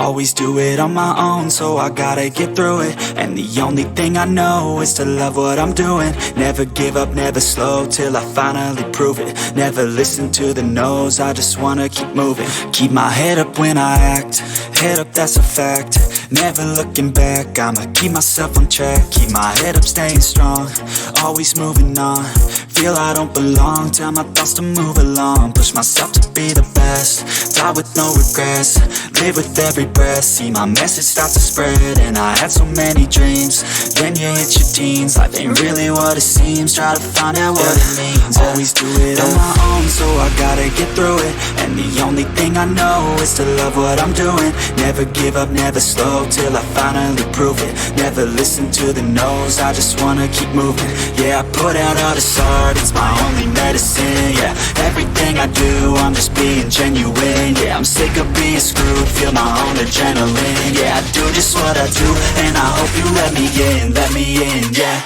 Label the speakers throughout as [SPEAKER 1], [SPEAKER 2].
[SPEAKER 1] Always do it on my own, so I gotta get through it. And the only thing I know is to love what I'm doing. Never give up, never slow, till I finally prove it. Never listen to the no's, I just wanna keep moving. Keep my head up when I act, head up, that's a fact. Never looking back, I'ma keep myself on track. Keep my head up, staying strong, always moving on. Feel I don't belong, tell my thoughts to move along. Push myself to be the best, die with no regrets. Live with every breath, see my message start to spread. And I had so many dreams, then you hit your teens. Life ain't really what it seems, try to find out what it means. Always do it on my own, so I gotta get through it. And the only thing I know is to love what I'm doing. Never give up, never slow, till I finally prove it. Never listen to the no's, I just wanna keep moving. Yeah, I put out all this art, it's my only medicine. Yeah, everything I do, I'm just being genuine. Yeah, I'm sick of being screwed, feel my own adrenaline. Yeah, I do just what I do, and I hope you let me in, yeah.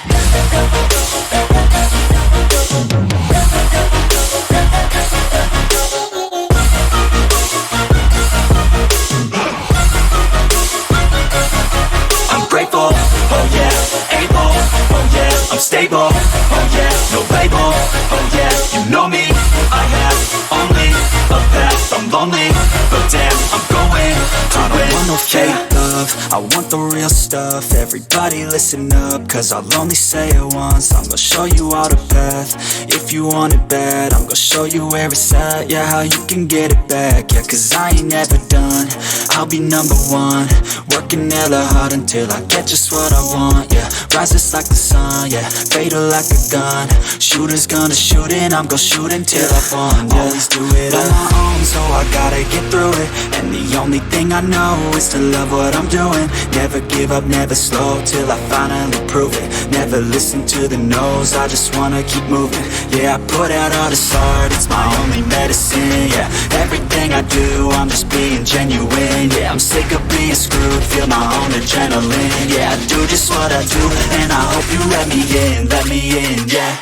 [SPEAKER 1] I'm grateful, oh yeah, able, oh yeah, I'm stable, oh yeah, no label, oh yeah, you know me, I have only a path, I'm lonely, but damn, I'm going to win. I don't want no fake love, I want the real stuff. Everybody listen up, cause I'll only say it once. I'm gonna show you all the path, if you want it bad. I'm gonna show you where it's at, yeah, how you can get it back. Yeah, cause I ain't never done, I'll be number one. Working hella hard until I get just what I want, yeah. Rises like the sun, yeah, fatal like a gun. Shooter's gonna shoot and I'm gonna shoot until I won, yeah. Always do it on my own, so I gotta get through it. And the only thing I know is to love what I'm doing. Never give up, never slow, till I finally prove it. Never listen to the no's, I just wanna keep moving. Yeah, I put out all this art, it's my only medicine. Yeah, everything I do, I'm just being genuine. Yeah, I'm sick of being screwed, feel my own adrenaline. Yeah, I do just what I do, and I hope you let me in, yeah.